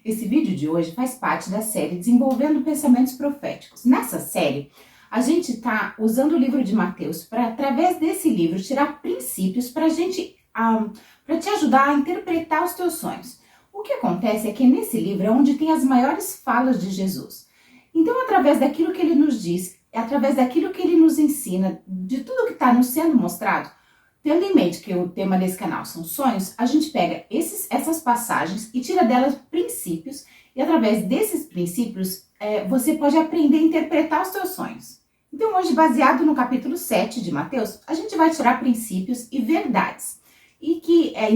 Esse vídeo de hoje faz parte da série Desenvolvendo Pensamentos Proféticos. Nessa série, a gente está usando o livro de Mateus para, através desse livro, tirar princípios para para te ajudar a interpretar os teus sonhos. O que acontece é que nesse livro é onde tem as maiores falas de Jesus. Então, através daquilo que ele nos diz, através daquilo que ele nos ensina, de tudo que está nos sendo mostrado, tendo em mente que o tema desse canal são sonhos, a gente pega essas passagens e tira delas princípios, e através desses princípios você pode aprender a interpretar os seus sonhos. Então hoje, baseado no capítulo 7 de Mateus, a gente vai tirar princípios e verdades, e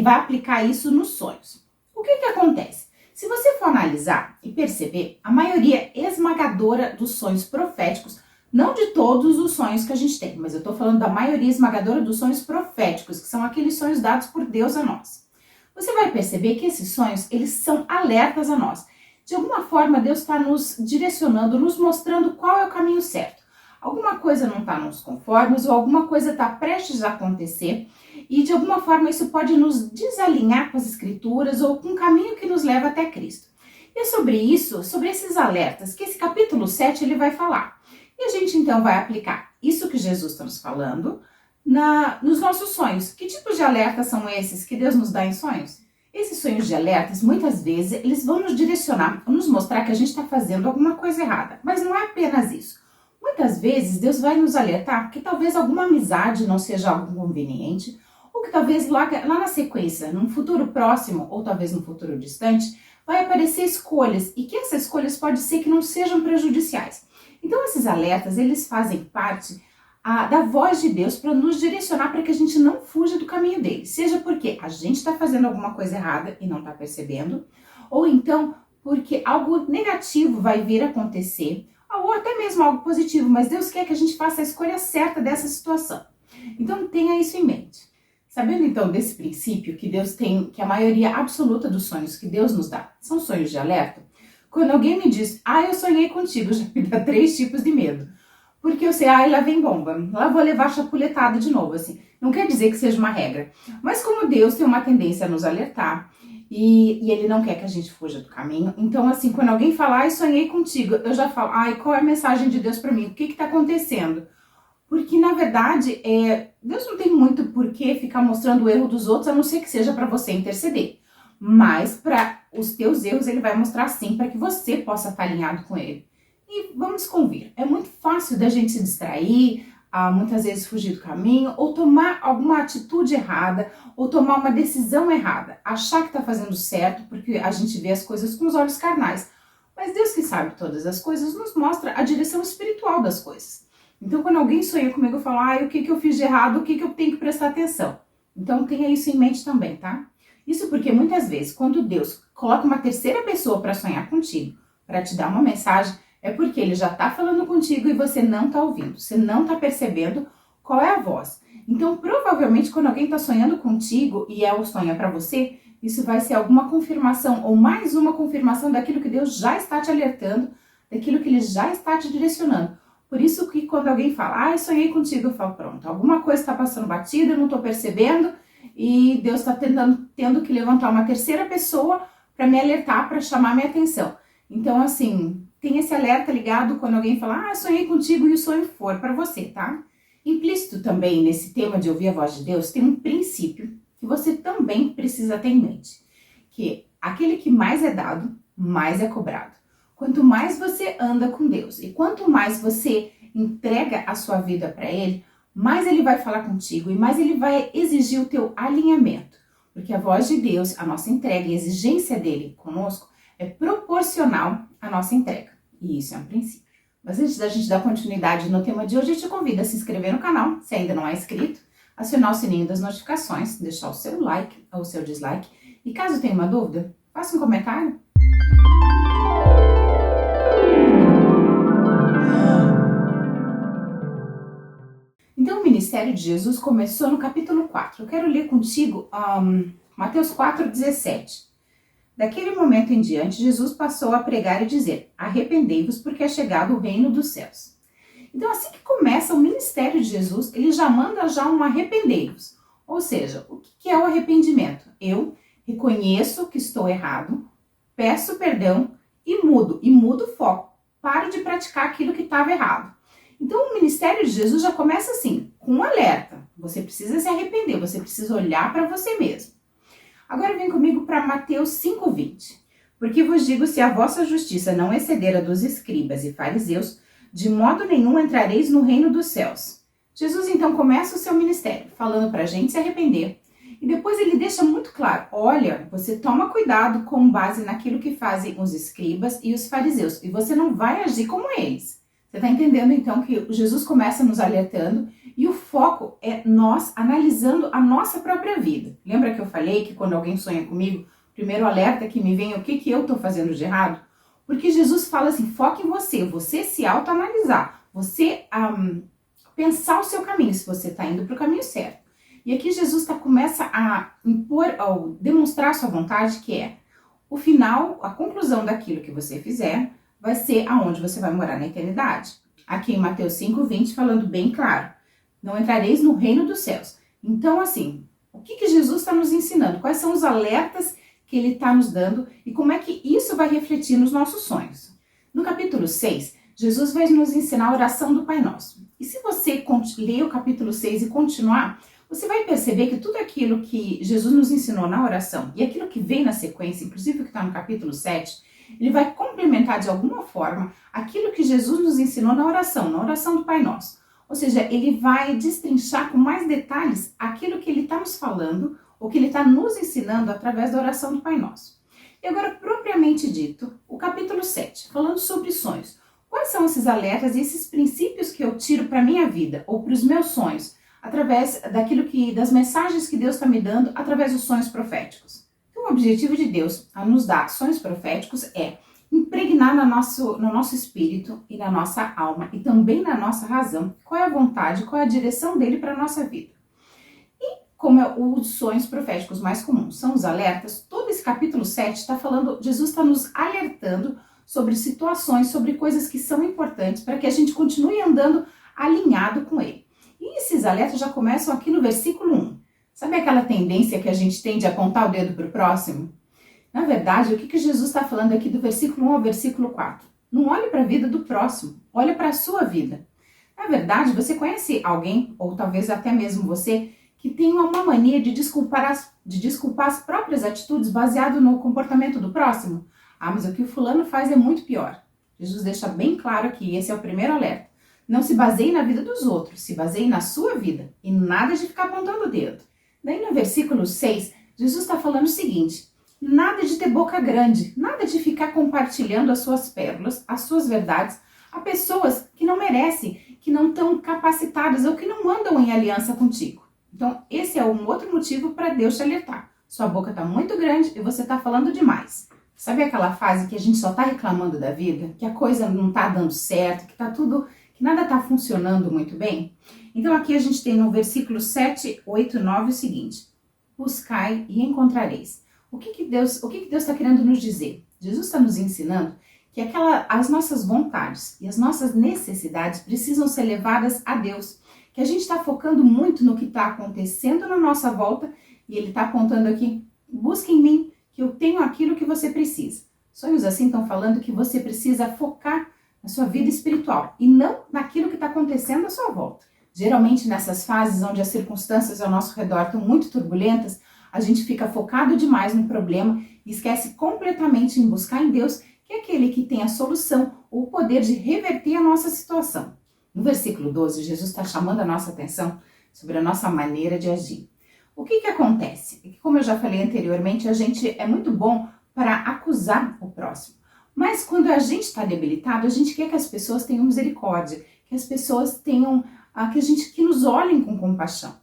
vai aplicar isso nos sonhos. O que acontece? Se você for analisar e perceber, a maioria esmagadora dos sonhos proféticos, não de todos os sonhos que a gente tem, mas eu estou falando da maioria esmagadora dos sonhos proféticos, que são aqueles sonhos dados por Deus a nós. Você vai perceber que esses sonhos, eles são alertas a nós. De alguma forma, Deus está nos direcionando, nos mostrando qual é o caminho certo. Alguma coisa não está nos conformes, ou alguma coisa está prestes a acontecer, e de alguma forma isso pode nos desalinhar com as escrituras, ou com o caminho que nos leva até Cristo. E é sobre isso, sobre esses alertas, que esse capítulo 7 ele vai falar. E a gente então vai aplicar isso que Jesus está nos falando nos nossos sonhos. Que tipos de alertas são esses que Deus nos dá em sonhos? Esses sonhos de alertas, muitas vezes, eles vão nos direcionar, nos mostrar que a gente está fazendo alguma coisa errada. Mas não é apenas isso. Muitas vezes Deus vai nos alertar que talvez alguma amizade não seja algo conveniente, ou que talvez lá na sequência, num futuro próximo, ou talvez num futuro distante, vai aparecer escolhas, e que essas escolhas pode ser que não sejam prejudiciais. Então esses alertas, eles fazem parte da voz de Deus para nos direcionar para que a gente não fuja do caminho dele. Seja porque a gente está fazendo alguma coisa errada e não está percebendo, ou então porque algo negativo vai vir a acontecer, ou até mesmo algo positivo, mas Deus quer que a gente faça a escolha certa dessa situação. Então tenha isso em mente. Sabendo então desse princípio que Deus tem, que a maioria absoluta dos sonhos que Deus nos dá são sonhos de alerta, quando alguém me diz, eu sonhei contigo, já me dá 3 tipos de medo. Porque eu sei, lá vem bomba, lá vou levar chapuletada de novo, assim. Não quer dizer que seja uma regra. Mas como Deus tem uma tendência a nos alertar, e Ele não quer que a gente fuja do caminho, então assim, quando alguém fala, sonhei contigo, eu já falo, qual é a mensagem de Deus para mim? O que está acontecendo? Porque, na verdade, Deus não tem muito por que ficar mostrando o erro dos outros, a não ser que seja para você interceder. Mas para os teus erros ele vai mostrar sim, para que você possa estar alinhado com ele. E vamos convir, é muito fácil da gente se distrair, muitas vezes fugir do caminho, ou tomar alguma atitude errada, ou tomar uma decisão errada. Achar que está fazendo certo, porque a gente vê as coisas com os olhos carnais. Mas Deus que sabe todas as coisas, nos mostra a direção espiritual das coisas. Então quando alguém sonha comigo, eu falo, o que eu fiz de errado, o que eu tenho que prestar atenção. Então tenha isso em mente também, tá? Isso porque muitas vezes, quando Deus coloca uma terceira pessoa para sonhar contigo, para te dar uma mensagem, é porque Ele já está falando contigo e você não está ouvindo, você não está percebendo qual é a voz. Então, provavelmente, quando alguém está sonhando contigo e o sonho é para você, isso vai ser alguma confirmação ou mais uma confirmação daquilo que Deus já está te alertando, daquilo que Ele já está te direcionando. Por isso que quando alguém fala, sonhei contigo, eu falo, pronto, alguma coisa está passando batida, eu não estou percebendo, e Deus está tendo que levantar uma terceira pessoa para me alertar, para chamar minha atenção. Então, assim, tem esse alerta ligado quando alguém fala, sonhei contigo e o sonho for para você, tá? Implícito também nesse tema de ouvir a voz de Deus, tem um princípio que você também precisa ter em mente, que aquele que mais é dado, mais é cobrado. Quanto mais você anda com Deus e quanto mais você entrega a sua vida para Ele, mais Ele vai falar contigo e mais Ele vai exigir o teu alinhamento. Porque a voz de Deus, a nossa entrega e a exigência dele conosco é proporcional à nossa entrega. E isso é um princípio. Mas antes da gente dar continuidade no tema de hoje, eu te convido a se inscrever no canal, se ainda não é inscrito, acionar o sininho das notificações, deixar o seu like ou o seu dislike. E caso tenha uma dúvida, faça um comentário. Então o ministério de Jesus começou no capítulo 4. Eu quero ler contigo Mateus 4,17. Daquele momento em diante, Jesus passou a pregar e dizer, arrependei-vos porque é chegado o reino dos céus. Então assim que começa o ministério de Jesus, ele já manda um arrependei-vos. Ou seja, o que é o arrependimento? Eu reconheço que estou errado, peço perdão e mudo o foco. Paro de praticar aquilo que estava errado. Então o ministério de Jesus já começa assim, com um alerta. Você precisa se arrepender, você precisa olhar para você mesmo. Agora vem comigo para Mateus 5:20. Porque vos digo, se a vossa justiça não exceder a dos escribas e fariseus, de modo nenhum entrareis no reino dos céus. Jesus então começa o seu ministério, falando para a gente se arrepender. E depois ele deixa muito claro, olha, você toma cuidado com base naquilo que fazem os escribas e os fariseus. E você não vai agir como eles. Você está entendendo então que Jesus começa nos alertando e o foco é nós analisando a nossa própria vida. Lembra que eu falei que quando alguém sonha comigo, o primeiro alerta que me vem é o que eu estou fazendo de errado? Porque Jesus fala assim, foque em você se autoanalisar, você pensar o seu caminho, se você está indo para o caminho certo. E aqui Jesus começa a impor, ao demonstrar sua vontade, que é o final, a conclusão daquilo que você fizer, vai ser aonde você vai morar na eternidade. Aqui em Mateus 5:20, falando bem claro, não entrareis no reino dos céus. Então, assim, o que Jesus está nos ensinando? Quais são os alertas que ele está nos dando e como é que isso vai refletir nos nossos sonhos? No capítulo 6, Jesus vai nos ensinar a oração do Pai Nosso. E se você ler o capítulo 6 e continuar, você vai perceber que tudo aquilo que Jesus nos ensinou na oração e aquilo que vem na sequência, inclusive o que está no capítulo 7, ele vai complementar de alguma forma aquilo que Jesus nos ensinou na oração do Pai Nosso. Ou seja, ele vai destrinchar com mais detalhes aquilo que ele está nos falando, ou que ele está nos ensinando através da oração do Pai Nosso. E agora, propriamente dito, o capítulo 7, falando sobre sonhos. Quais são esses alertas e esses princípios que eu tiro para a minha vida, ou para os meus sonhos, através das mensagens que Deus está me dando, através dos sonhos proféticos? O objetivo de Deus a nos dar sonhos proféticos é impregnar no nosso espírito e na nossa alma e também na nossa razão qual é a vontade, qual é a direção dele para a nossa vida. E como os sonhos proféticos mais comuns são os alertas, todo esse capítulo 7 está falando, Jesus está nos alertando sobre situações, sobre coisas que são importantes para que a gente continue andando alinhado com ele. E esses alertas já começam aqui no versículo 1. Sabe aquela tendência que a gente tem de apontar o dedo para o próximo? Na verdade, o que Jesus está falando aqui do versículo 1 ao versículo 4? Não olhe para a vida do próximo, olhe para a sua vida. Na verdade, você conhece alguém, ou talvez até mesmo você, que tem uma mania de desculpar as próprias atitudes baseado no comportamento do próximo? Ah, mas o que o fulano faz é muito pior. Jesus deixa bem claro que esse é o primeiro alerta. Não se baseie na vida dos outros, se baseie na sua vida e nada de ficar apontando o dedo. Daí no versículo 6, Jesus está falando o seguinte, nada de ter boca grande, nada de ficar compartilhando as suas pérolas, as suas verdades, a pessoas que não merecem, que não estão capacitadas ou que não andam em aliança contigo. Então esse é um outro motivo para Deus te alertar. Sua boca está muito grande e você está falando demais. Sabe aquela fase que a gente só está reclamando da vida? Que a coisa não está dando certo, que nada está funcionando muito bem? Então aqui a gente tem no versículo 7, 8 e 9 o seguinte, buscai e encontrareis. O que Deus está querendo nos dizer? Jesus está nos ensinando que as nossas vontades e as nossas necessidades precisam ser levadas a Deus, que a gente está focando muito no que está acontecendo na nossa volta e ele está apontando aqui, busque em mim, que eu tenho aquilo que você precisa. Sonhos assim estão falando que você precisa focar na sua vida espiritual e não naquilo que está acontecendo à sua volta. Geralmente nessas fases onde as circunstâncias ao nosso redor estão muito turbulentas, a gente fica focado demais no problema e esquece completamente em buscar em Deus, que é aquele que tem a solução ou o poder de reverter a nossa situação. No versículo 12, Jesus está chamando a nossa atenção sobre a nossa maneira de agir. O que acontece? É que, como eu já falei anteriormente, a gente é muito bom para acusar o próximo. Mas quando a gente está debilitado, a gente quer que as pessoas tenham misericórdia, que as pessoas tenham, que nos olhem com compaixão.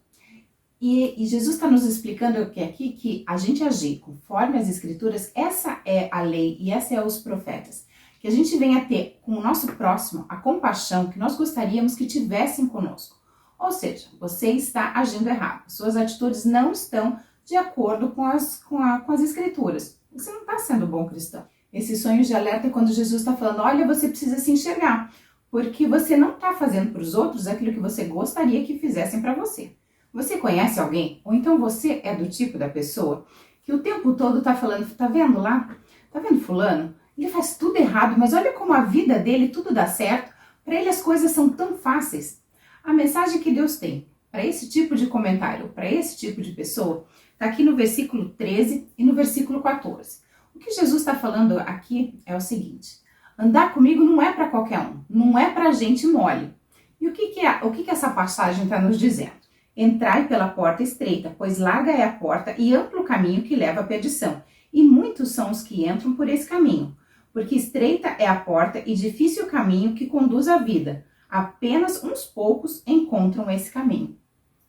E Jesus está nos explicando aqui que a gente agir conforme as escrituras, essa é a lei e essa é os profetas. Que a gente venha ter com o nosso próximo a compaixão que nós gostaríamos que tivessem conosco. Ou seja, você está agindo errado, suas atitudes não estão de acordo com as escrituras. Você não está sendo um bom cristão. Esse sonho de alerta é quando Jesus está falando, olha, você precisa se enxergar, porque você não está fazendo para os outros aquilo que você gostaria que fizessem para você. Você conhece alguém? Ou então você é do tipo da pessoa que o tempo todo está falando, tá vendo lá? Tá vendo fulano? Ele faz tudo errado, mas olha como a vida dele tudo dá certo. Para ele as coisas são tão fáceis. A mensagem que Deus tem para esse tipo de comentário, para esse tipo de pessoa, está aqui no versículo 13 e no versículo 14. O que Jesus está falando aqui é o seguinte: andar comigo não é para qualquer um, não é para gente mole. E o que essa passagem está nos dizendo? Entrai pela porta estreita, pois larga é a porta e amplo o caminho que leva à perdição, e muitos são os que entram por esse caminho. Porque estreita é a porta e difícil o caminho que conduz à vida. Apenas uns poucos encontram esse caminho.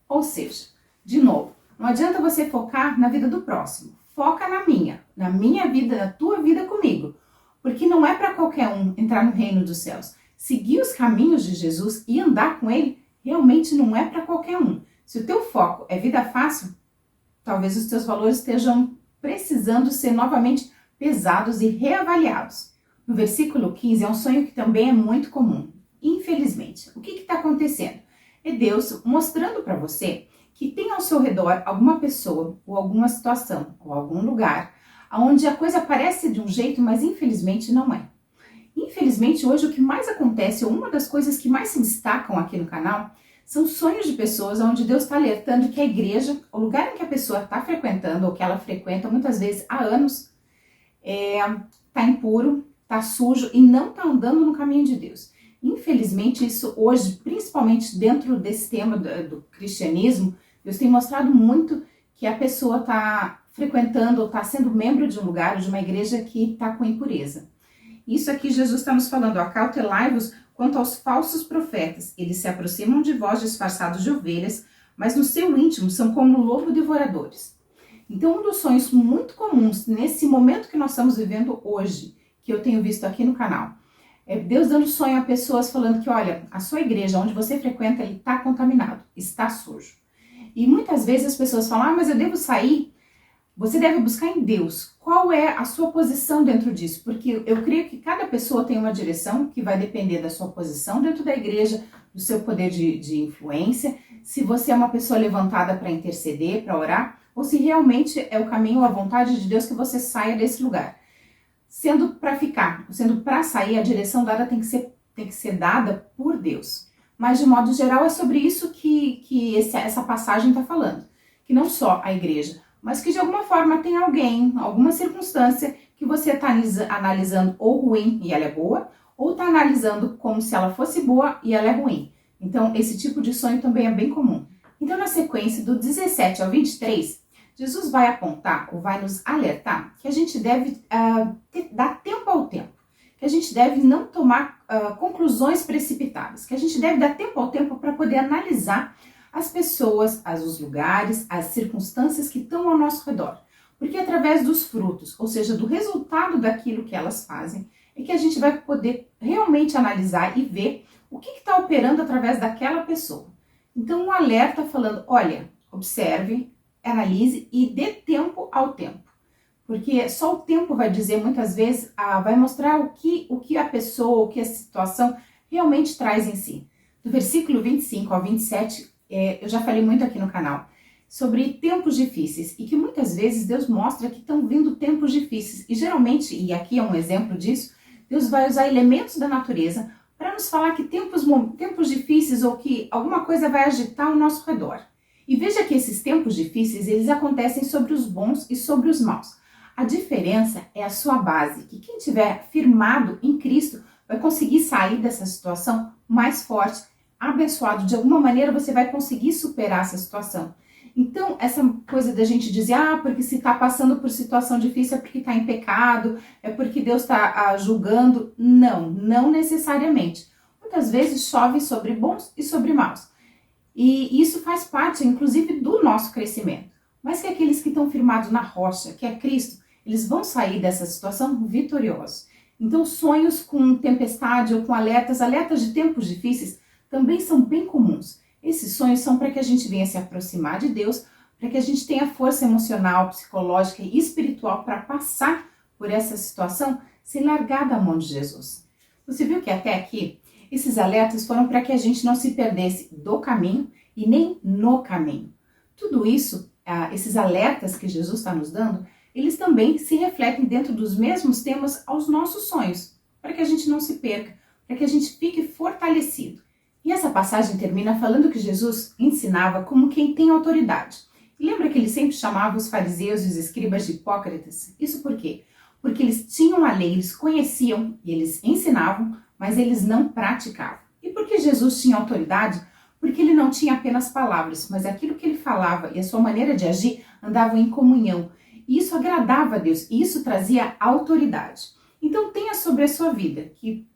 Ou seja, de novo, não adianta você focar na vida do próximo. Foca na minha vida, na tua vida comigo. Porque não é para qualquer um entrar no reino dos céus. Seguir os caminhos de Jesus e andar com ele realmente não é para qualquer um. Se o teu foco é vida fácil, talvez os teus valores estejam precisando ser novamente pesados e reavaliados. No versículo 15 é um sonho que também é muito comum. Infelizmente, o que está acontecendo? É Deus mostrando para você que tem ao seu redor alguma pessoa ou alguma situação ou algum lugar onde a coisa parece de um jeito, mas infelizmente não é. Infelizmente, hoje o que mais acontece, ou uma das coisas que mais se destacam aqui no canal, são sonhos de pessoas onde Deus está alertando que a igreja, o lugar em que a pessoa está frequentando ou que ela frequenta muitas vezes há anos, está impuro, está sujo e não está andando no caminho de Deus. Infelizmente, isso hoje, principalmente dentro desse tema do cristianismo, Deus tem mostrado muito que a pessoa está frequentando ou está sendo membro de um lugar, de uma igreja que está com impureza. Isso aqui Jesus está nos falando: acautelai-vos quanto aos falsos profetas. Eles se aproximam de vós disfarçados de ovelhas, mas no seu íntimo são como lobo devoradores. Então, um dos sonhos muito comuns nesse momento que nós estamos vivendo hoje, que eu tenho visto aqui no canal, é Deus dando sonho a pessoas falando que, olha, a sua igreja, onde você frequenta, ele está contaminado, está sujo. E muitas vezes as pessoas falam: mas eu devo sair? Você deve buscar em Deus. Qual é a sua posição dentro disso? Porque eu creio que cada pessoa tem uma direção que vai depender da sua posição dentro da igreja, do seu poder de influência, se você é uma pessoa levantada para interceder, para orar, ou se realmente é o caminho, a vontade de Deus que você saia desse lugar. Sendo para ficar, sendo para sair, a direção dada tem que ser dada por Deus. Mas de modo geral é sobre isso que essa passagem está falando. Que não só a igreja, mas que de alguma forma tem alguém, alguma circunstância que você está analisando ou ruim e ela é boa, ou está analisando como se ela fosse boa e ela é ruim. Então, esse tipo de sonho também é bem comum. Então, na sequência do 17 ao 23, Jesus vai apontar ou vai nos alertar que a gente deve dar tempo ao tempo, que a gente deve não tomar conclusões precipitadas, que a gente deve dar tempo ao tempo para poder analisar as pessoas, os lugares, as circunstâncias que estão ao nosso redor. Porque através dos frutos, ou seja, do resultado daquilo que elas fazem, é que a gente vai poder realmente analisar e ver o que está operando através daquela pessoa. Então, um alerta falando: olha, observe, analise e dê tempo ao tempo. Porque só o tempo vai dizer, muitas vezes, vai mostrar o que a pessoa, o que a situação realmente traz em si. Do versículo 25 ao 27, eu já falei muito aqui no canal sobre tempos difíceis e que muitas vezes Deus mostra que estão vindo tempos difíceis. E geralmente, e aqui é um exemplo disso, Deus vai usar elementos da natureza para nos falar que tempos difíceis ou que alguma coisa vai agitar ao nosso redor. E veja que esses tempos difíceis, eles acontecem sobre os bons e sobre os maus. A diferença é a sua base, que quem tiver firmado em Cristo vai conseguir sair dessa situação mais forte, abençoado. De alguma maneira você vai conseguir superar essa situação. Então, essa coisa da gente dizer: porque se está passando por situação difícil é porque está em pecado, é porque Deus está julgando. Não necessariamente. Muitas vezes chove sobre bons e sobre maus. E isso faz parte, inclusive, do nosso crescimento. Mas que aqueles que estão firmados na rocha, que é Cristo, eles vão sair dessa situação vitoriosos. Então, sonhos com tempestade ou com alertas de tempos difíceis, também são bem comuns. Esses sonhos são para que a gente venha se aproximar de Deus, para que a gente tenha força emocional, psicológica e espiritual para passar por essa situação sem largar da mão de Jesus. Você viu que até aqui, esses alertas foram para que a gente não se perdesse do caminho e nem no caminho. Tudo isso, esses alertas que Jesus está nos dando, eles também se refletem dentro dos mesmos temas aos nossos sonhos, para que a gente não se perca, para que a gente fique fortalecido. E essa passagem termina falando que Jesus ensinava como quem tem autoridade. E lembra que ele sempre chamava os fariseus e os escribas de hipócritas? Isso por quê? Porque eles tinham a lei, eles conheciam e eles ensinavam, mas eles não praticavam. E por que Jesus tinha autoridade? Porque ele não tinha apenas palavras, mas aquilo que ele falava e a sua maneira de agir andavam em comunhão. E isso agradava a Deus, e isso trazia autoridade. Então tenha sobre a sua vida que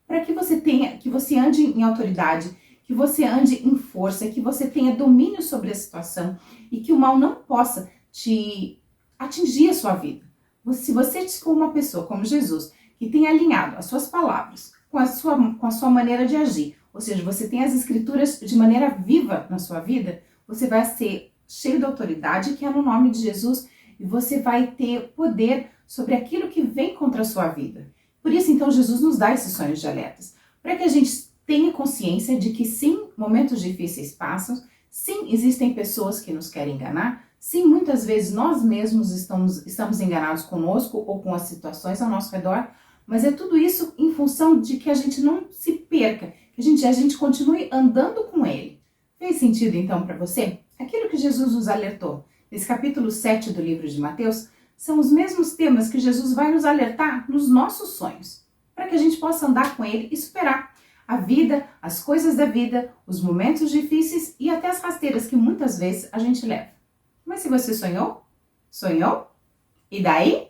para que você ande em autoridade, que você ande em força, que você tenha domínio sobre a situação e que o mal não possa te atingir a sua vida. Se você for uma pessoa como Jesus, que tem alinhado as suas palavras com a sua maneira de agir, ou seja, você tem as escrituras de maneira viva na sua vida, você vai ser cheio de autoridade, que é no nome de Jesus, e você vai ter poder sobre aquilo que vem contra a sua vida. Por isso, então, Jesus nos dá esses sonhos de alertas, para que a gente tenha consciência de que sim, momentos difíceis passam, sim, existem pessoas que nos querem enganar, sim, muitas vezes nós mesmos estamos enganados conosco ou com as situações ao nosso redor, mas é tudo isso em função de que a gente não se perca, que a gente continue andando com Ele. Fez sentido então para você? Aquilo que Jesus nos alertou nesse capítulo 7 do livro de Mateus, são os mesmos temas que Jesus vai nos alertar nos nossos sonhos, para que a gente possa andar com Ele e superar a vida, as coisas da vida, os momentos difíceis e até as rasteiras que muitas vezes a gente leva. Mas se você sonhou? Sonhou? E daí?